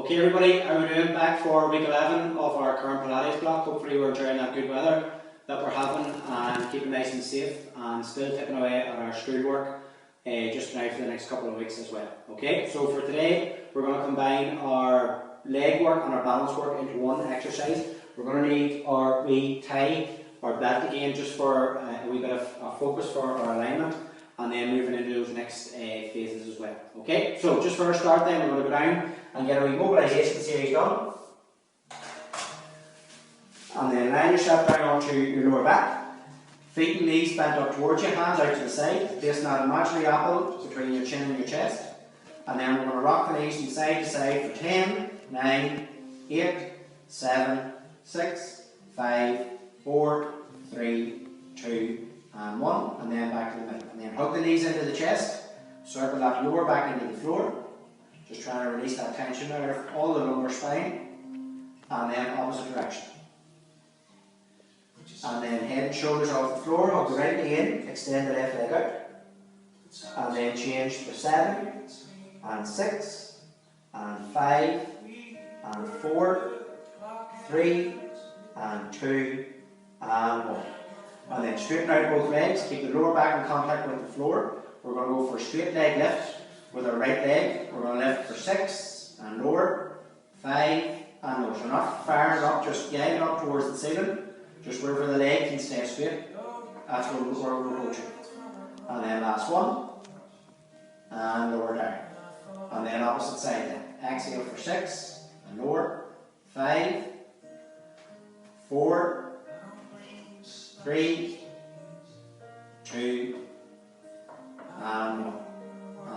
Okay everybody, how are we doing? Back for week 11 of our current Pilates block. Hopefully we're enjoying that good weather that we're having and keeping nice and safe and still tipping away at our schoolwork just now for the next couple of weeks as well. Okay, so for today we're going to combine our leg work and our balance work into one exercise. We're going to need our wee tie, our belt again, just for a wee bit of a focus for our alignment, and then moving into those next phases as well. Okay, so just for a start then, we're going to go down and get our mobilisation series done. And then line yourself down onto your lower back. Feet and knees bent up towards you, hands out to the side, placing that imaginary apple between your chin and your chest. And then we're going to rock the knees from side to side for 10, 9, 8, 7, 6, 5, 4, 3, 2, and 1, and then back to the middle. And then hug the knees into the chest, circle that lower back into the floor, just trying to release that tension out of all the lower spine, and then opposite direction. And then head and shoulders off the floor, hug the right knee in, extend the left leg out, and then change for 7, and 6, and 5, and 4, 3, and 2, and 1. And then straighten out both legs, keep the lower back in contact with the floor. We're going to go for a straight leg lift with our right leg. We're going to lift for 6 and lower, 5 and lower. So not firing up, just guiding up towards the ceiling, just wherever the leg can stay straight. That's where we're going to. And then last one, and lower down. And then opposite side then. Exhale for 6 and lower, 5, 4, 3, 2, and 1.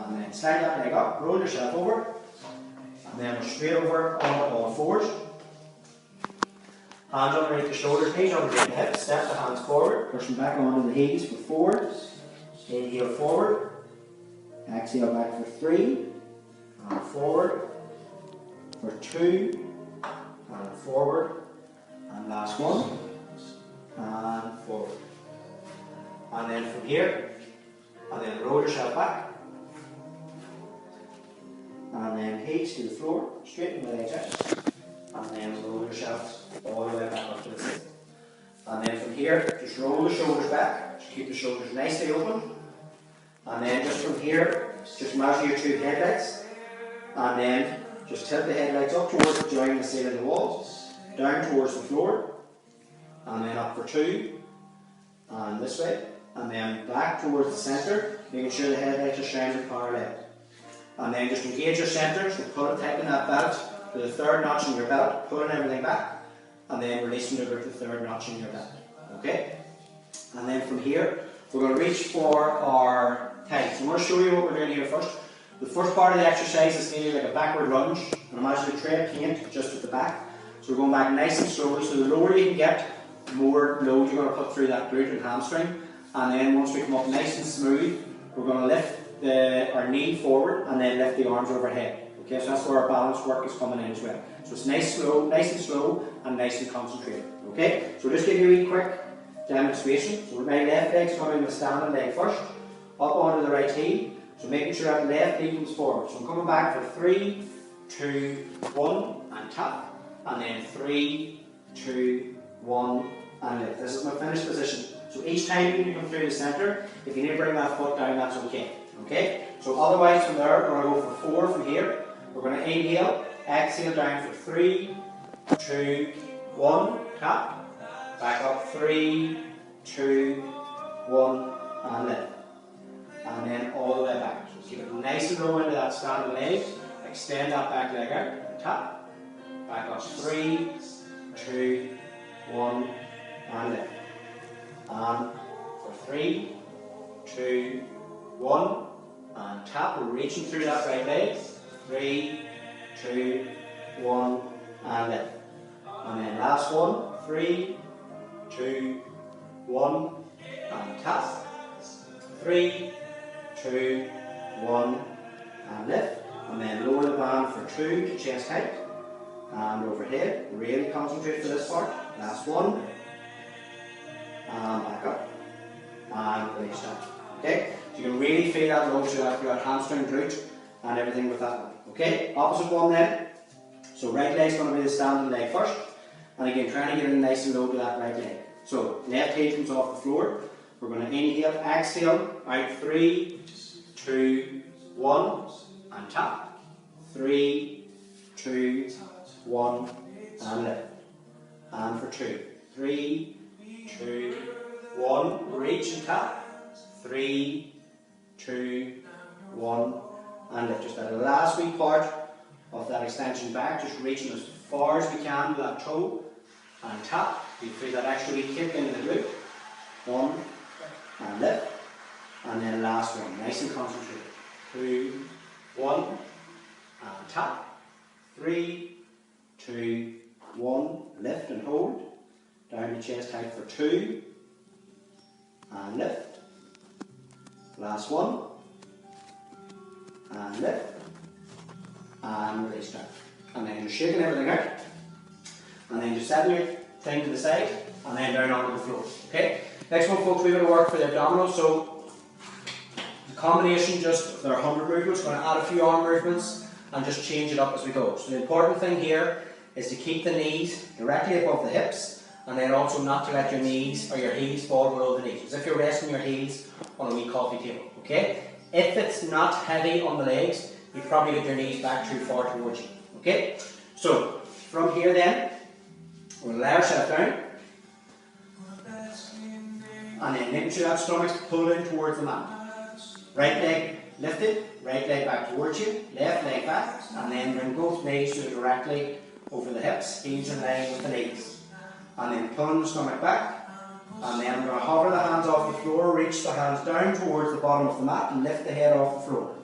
And then slide that leg up, roll yourself over, and then we're straight over on all fours. Hands underneath the shoulders, knees underneath the hips, step the hands forward, pushing back onto the heels for 4. Inhale forward, exhale back for 3, and forward, for 2, and forward, and last one. And forward. And then from here, and then roll yourself back. And then heels to the floor, straighten the legs out. And then roll yourself all the way back up to the ceiling. And then from here, just roll the shoulders back. Just keep the shoulders nicely open. And then just from here, just measure your 2 headlights. And then just tilt the headlights up towards the joint of the ceiling of the wall, down towards the floor. And then up for 2, and this way, and then back towards the centre, making sure the headlights are shining parallel. And then just engage your centre, so tighten that belt to the 3rd notch in your belt, pulling everything back, and then releasing over to the 3rd notch in your belt. Okay? And then from here, we're going to reach for our tights. I'm going to show you what we're doing here first. The first part of the exercise is nearly like a backward lunge, and imagine a tray of paint just at the back. So we're going back nice and slowly, so the lower you can get, the more load you're going to put through that glute and hamstring. And then once we come up nice and smooth, we're going to lift our knee forward and then lift the arms overhead. Okay, so that's where our balance work is coming in as well. So it's nice and slow and nice and concentrated. Okay, so just give you a wee quick demonstration. So my left leg's coming with the standing leg first, up onto the right heel. So making sure that left knee comes forward. So I'm coming back for 3, 2, 1 and tap. And then 3, 2, 1 and lift. This is my finished position. So each time you come through the centre, if you need to bring that foot down, that's okay. Okay? So otherwise from there, we're going to go for 4 from here. We're going to inhale, exhale down for 3, 2, 1, tap. Back up 3, 2, 1 and lift. And then all the way back. So keep it nice and low into that standing leg. Extend that back leg out, tap. Back up 3, 2, 1 and lift. And for 3, 2, 1 and tap. We're reaching through that right leg. 3, 2, 1 and lift. And then last one. 3, 2, 1 and tap. 3, 2, 1 and lift. And then lower the band for 2 to chest height. And overhead, really concentrate for this part. Last one. And back up. And release down. Okay? So you can really feel that load through that hamstring glute and everything with that one. Okay? Opposite one then. So right leg's going to be the standing leg first. And again, trying to get it nice and low to that right leg. So left heel comes off the floor. We're going to inhale, exhale, out 3, 2, 1, and tap. 3, 2, 1, and lift. And for 2. 3, 2, 1, reach and tap. 3, 2, 1, and lift. Just that last wee part of that extension back, just reaching as far as we can with that toe, and tap. You feel that extra wee kick into the glute. 1, and lift. And then last one, nice and concentrated. 2, 1, and tap. 3, 2, 1, lift and hold. Down to chest height for 2, and lift. Last one, and lift, and release down. And then just shaking everything out, and then just setting your thing to the side, and then down onto the floor. Okay? Next one, folks, we're going to work for the abdominals. So the combination, just there are 100 movements, we're going to add a few arm movements and just change it up as we go. So the important thing here is to keep the knees directly above the hips, and then also not to let your knees or your heels fall below the knees, as if you're resting your heels on a wee coffee table. Okay? If it's not heavy on the legs, you probably get your knees back too far towards you. Okay? So from here then, we'll lay ourselves down, and then making sure that stomach's pulled in towards the mat. Right leg lifted, right leg back towards you, left leg back, and then bring both knees directly over the hips, heels in line with the knees. And then pulling the stomach back, and then I'm going to hover the hands off the floor, reach the hands down towards the bottom of the mat, and lift the head off the floor.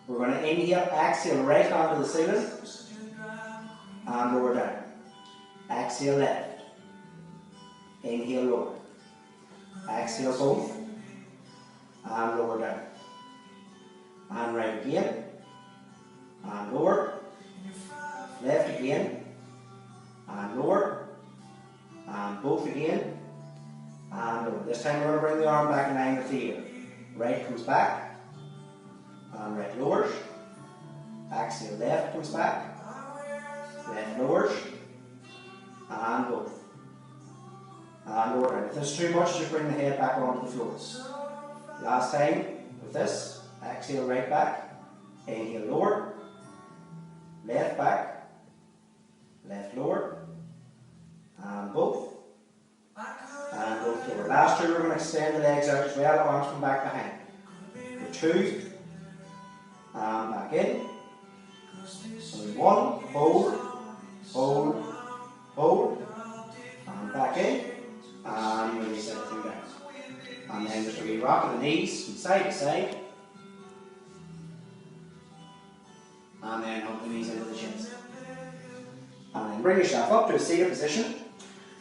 We're going to inhale, exhale, right hand to the ceiling, and lower down. Exhale left. Inhale lower. Exhale both, and lower down. And right again, and lower. Left again, and lower. And both again, and lower. This time we're going to bring the arm back in line with the ear. Right comes back, and right lowers. Exhale, left comes back, left lowers, and both. And lower down. If this is too much, just bring the head back onto the floor. Last time with this, exhale right back, inhale lower, left back, left lower, and both, and both lower. Last two, we're going to extend the legs out as well, arms come back behind. For 2, and back in, and 1, hold, hold, hold, and back in, and release everything down. And then just a wee rock of the knees from side to side, and then hug the knees into the chest. And then bring yourself up to a seated position.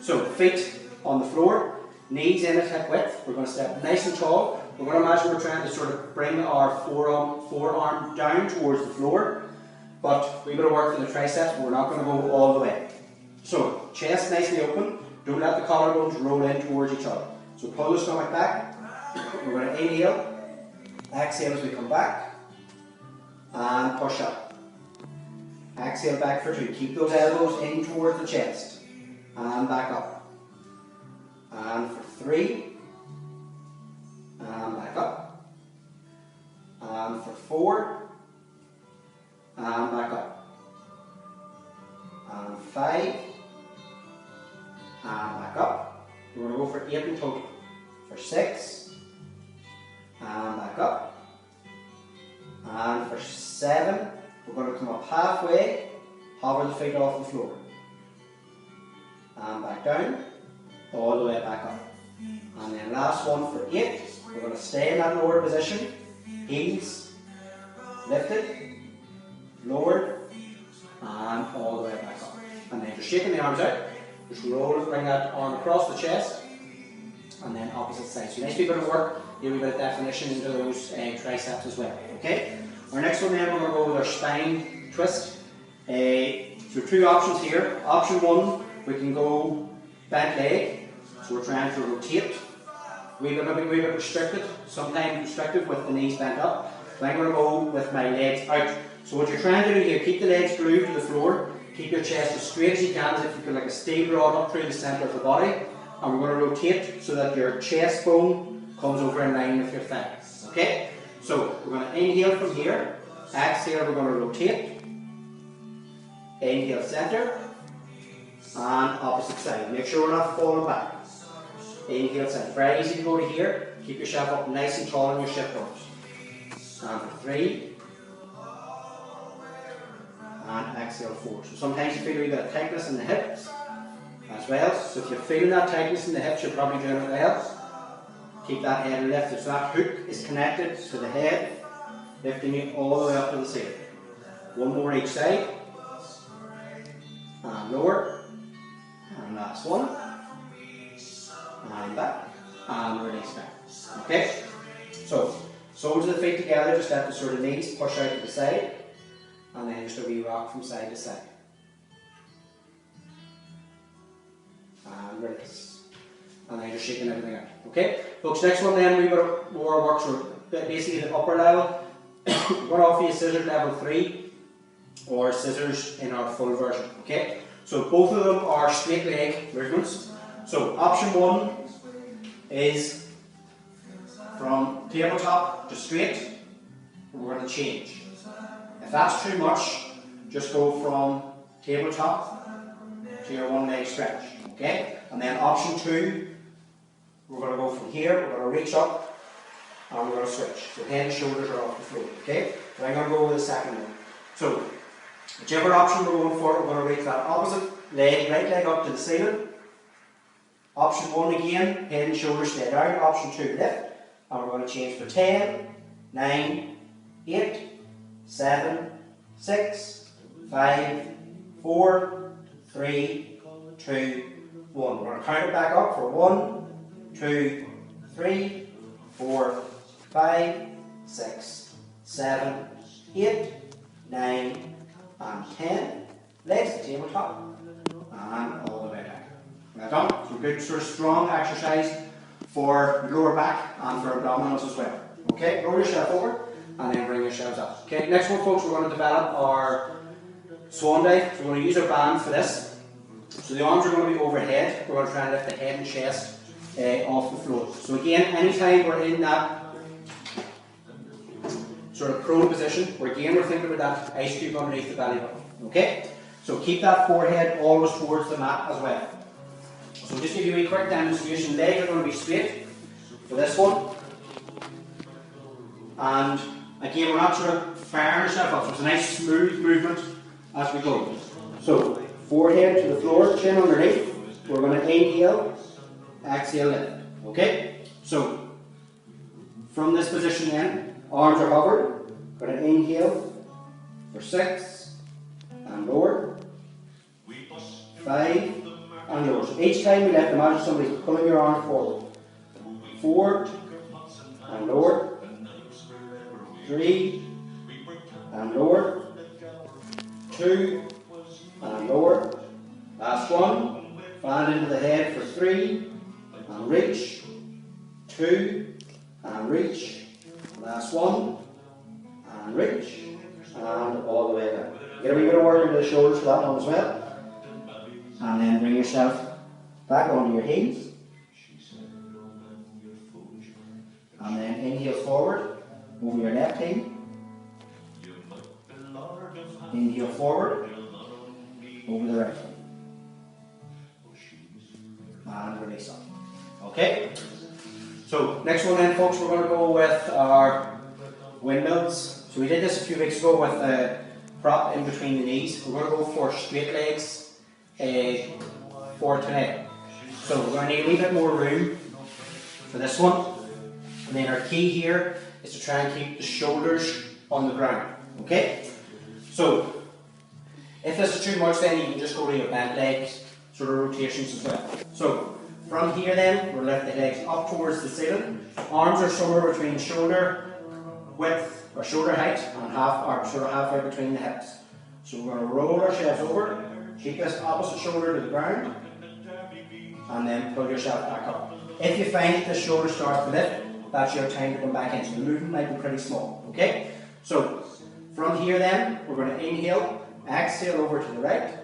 So feet on the floor, knees in at hip width. We're going to step nice and tall. We're going to imagine we're trying to sort of bring our forearm down towards the floor, but we're going to work for the triceps, but we're not going to go all the way. So chest nicely open. Don't let the collarbones roll in towards each other. So pull the stomach back. We're going to inhale, exhale as we come back, and push up. Exhale back for 2. Keep those elbows in towards the chest. And back up. And for 3. And back up. And for 4. And back up. And 5. And back up. We're going to go for 8 in total. For 6. And back up. And for 7. We're going to come up halfway, hover the feet off the floor. And back down, all the way back up. And then last one for 8. We're going to stay in that lower position. Heels lifted, lowered, and all the way back up. And then just shaking the arms out. Just roll it, bring that arm across the chest, and then opposite side. So nice wee bit of work, a wee bit of definition into those triceps as well. Okay? Our next one then, we're going to go with our spine twist. So 2 options here. Option 1, we can go bent leg. So we're trying to rotate. We're going to be a wee bit restricted, sometimes restricted with the knees bent up. So I'm going to go with my legs out. So what you're trying to do here, keep the legs glued to the floor, keep Keep your chest as straight as you can, as if you feel like a steel rod up through the centre of the body. And we're going to rotate so that your chest bone comes over in line with your thigh. Okay? So we're going to inhale from here. Exhale, we're going to rotate. Inhale centre. And opposite side. Make sure we're not falling back. Inhale centre. Very easy to go to here. Keep yourself up nice and tall on your hip bones. And for 3. And exhale 4. So sometimes you feel a wee bit of tightness in the hips as well. So if you're feeling that tightness in the hips, you're probably doing it well. Keep that head lifted. So that hook is connected to the head, lifting you all the way up to the ceiling. One more each side. And lower. And last one. And back. And release back. Okay? So, soles of the feet together, just let the sort of knees push out to the side. And then just a wee rock from side to side. And release. And then just shaking everything out. Okay? Folks, next one then, we've got more work, so basically the upper level. We're going to offer you scissors level 3 or scissors in our full version. Okay? So both of them are straight leg movements. So option 1 is from tabletop to straight. We're going to change. If that's too much, just go from tabletop to your one leg stretch, okay? And then option 2, we're going to go from here, we're going to reach up, and we're going to switch. So head and shoulders are off the floor, okay? So I'm going to go with the second one. So, whichever option we're going for, we're going to reach that opposite leg, right leg up to the ceiling. Option 1 again, head and shoulders stay down. Option 2, lift. And we're going to change for 10, 9, 8, 7, 6, 5, 4, 3, 2, 1. We're going to count it back up for 1, 2, 3, 4, 5, 6, 7, 8, 9, and 10. Legs to tabletop. And all the way back. Well done. So good sort of strong exercise for lower back and for abdominals as well. Okay, roll yourself over. And then bring yourselves up. Okay, next one folks, we're going to develop our swan dive. So we're going to use our band for this. So the arms are going to be overhead. We're going to try and lift the head and chest off the floor. So again, anytime we're in that sort of prone position, we're thinking about that ice cube underneath the belly button. Okay? So keep that forehead always towards the mat as well. So just give you a quick demonstration. Legs are going to be straight for this one. And again, we're not sort of firing yourself up, so it's a nice smooth movement as we go. So, forehead to the floor, chin underneath. We're going to inhale, exhale, lift. Okay? So, from this position then, arms are hovered. Going to inhale for 6, and lower. 5, and lower. So each time we lift, imagine somebody's pulling your arm forward. 4, and lower. 3, and lower. 2, and lower. Last one. Fan into the head for 3, and reach. 2, and reach. Last one, and reach. And all the way down. Get a wee bit of work into the shoulders for that one as well. And then bring yourself back onto your heels. And then inhale forward. Over your left heel. Inhale forward. Over the right heel. And release up. Okay? So, next one then folks, we're going to go with our windmills. So we did this a few weeks ago with a prop in between the knees. We're going to go for straight legs for tonight. So we're going to need a wee bit more room for this one. And then our key here is to try and keep the shoulders on the ground. Okay? So, if this is too much then you can just go to your bent legs sort of rotations as well. So, from here then, we'll lift the legs up towards the ceiling. Arms are somewhere between shoulder width or shoulder height and sort of halfway between the hips. So we're going to roll ourselves over, keep this opposite shoulder to the ground, and then pull yourself back up. If you find that the shoulder starts to lift, that's your time to come back in. So the movement might be pretty small. Okay? So from here then, we're going to inhale, exhale over to the right,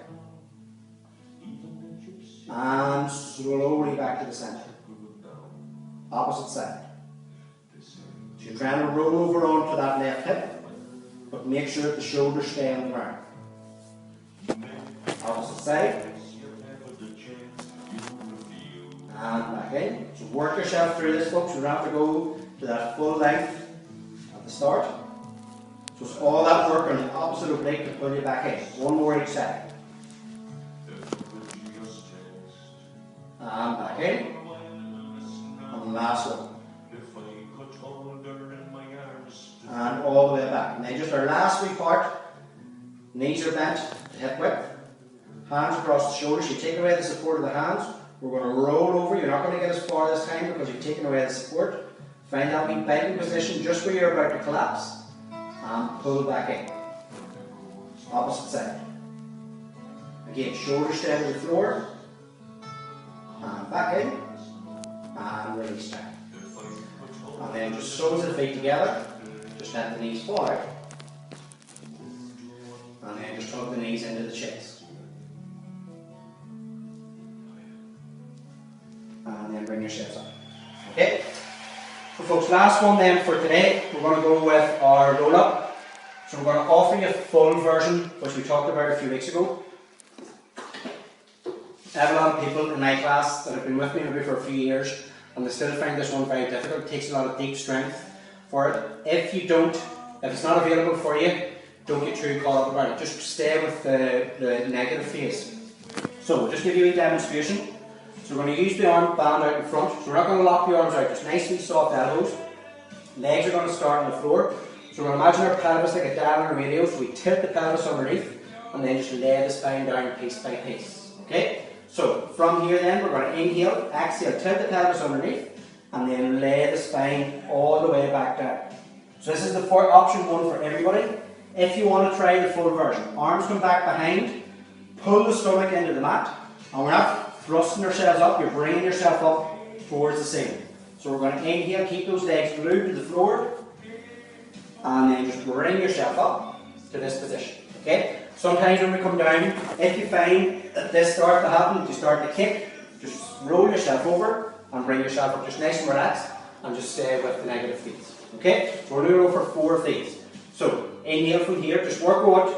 and slowly back to the centre. Opposite side. So you're trying to roll over onto that left hip, but make sure that the shoulders stay on the ground. Opposite side. And back in. So work yourself through this, folks. You don't have to go to that full length at the start. So it's all that work on the opposite oblique to pull you back in. One more each side. And back in. And the last one. And all the way back. And then just our last wee part. Knees are bent to hip width. Hands across the shoulders. You take away the support of the hands. We're going to roll over. You're not going to get as far this time because you've taken away the support. Find that wee bending position just where you're about to collapse. And pull back in. Opposite side. Again, shoulders stay to the floor. And back in. And release down. And then just soles the feet together. Just let the knees fall out. And then just hug the knees into the chest. And then bring yourselves up. Okay? So folks, last one then for today, we're going to go with our roll up. So we're going to offer you a full version, which we talked about a few weeks ago. I have a lot of people in my class that have been with me maybe for a few years, and they still find this one very difficult. It takes a lot of deep strength for it. If it's not available for you, don't get too caught up about it. Just stay with the negative phase. So we'll just give you a demonstration. So we're going to use the arm band out in front. So we're not going to lock the arms out, just nicely soft elbows. Legs are going to start on the floor. So we're going to imagine our pelvis like a dial on a radio. So we tilt the pelvis underneath and then just lay the spine down piece by piece. Okay? So from here then, we're going to inhale, exhale, tilt the pelvis underneath and then lay the spine all the way back down. So this is the option one for everybody. If you want to try the full version, arms come back behind, pull the stomach into the mat, and we're not thrusting ourselves up, you're bringing yourself up towards the ceiling. So we're going to inhale, keep those legs glued to the floor, and then just bring yourself up to this position. Okay? Sometimes when we come down, if you find that this starts to happen, you start to kick, just roll yourself over and bring yourself up just nice and relaxed, and just stay with the negative feet. Okay? So we're doing over 4 of these. So inhale from here, just work what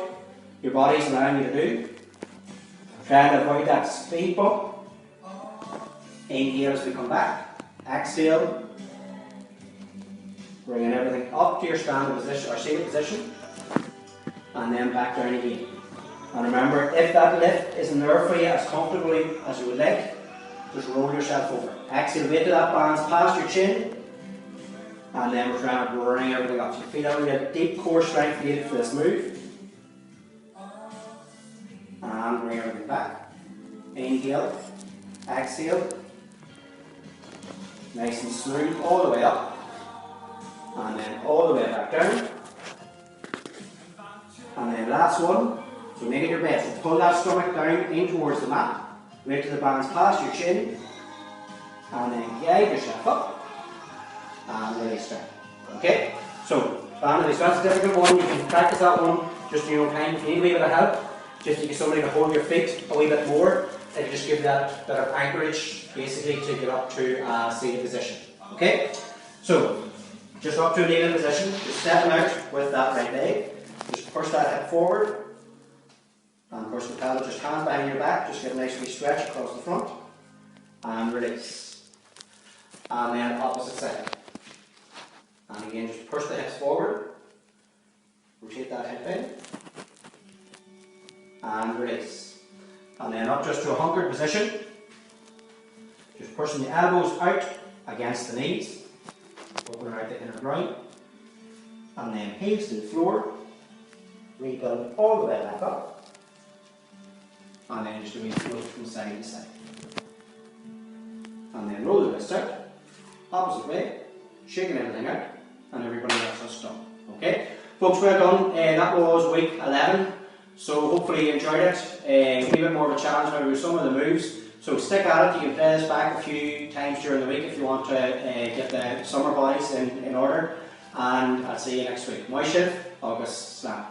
your body's allowing you to do. Try and avoid that speed bump. Inhale as we come back. Exhale. Bringing everything up to your standing position or seated position. And then back down again. And remember, if that lift isn't there for you as comfortably as you would like, just roll yourself over. Exhale, wait till that balance past your chin. And then we're trying to bring everything up. So you feel that we have deep core strength needed for this move. And bring everything back. Inhale. Exhale. Nice and smooth all the way up. And then all the way back down. And then last one. So make it your best. So pull that stomach down in towards the mat. Wait till the balance past your chin. And then guide yourself up. And release down. Okay? So, family, so that's a difficult one. You can practice that one just in your own time. If you need a wee bit of help, just to get somebody to hold your feet a wee bit more, it'll just give you that bit of anchorage basically to get up to a seated position. Okay? So, just up to a kneeling position, just stepping out with that right leg. Just push that hip forward. And push the pelvis, just hands behind your back, just get a nice wee stretch across the front. And release. And then opposite side. And again, just push the hips forward. Rotate that hip in. And release. And then up just to a hunkered position. Just pushing the elbows out against the knees. Open out the inner groin. And then heels to the floor. Rebuild all the way back up. And then just doing float from side to side. And then roll the wrist out. Opposite way. Shaking everything out. And everybody else has done. Okay? Folks, well done. That was week 11. So hopefully you enjoyed it. A wee bit more of a challenge now with some of the moves. So stick at it. You can play this back a few times during the week if you want to get the summer bodies in order. And I'll see you next week. Moishin, August Slam.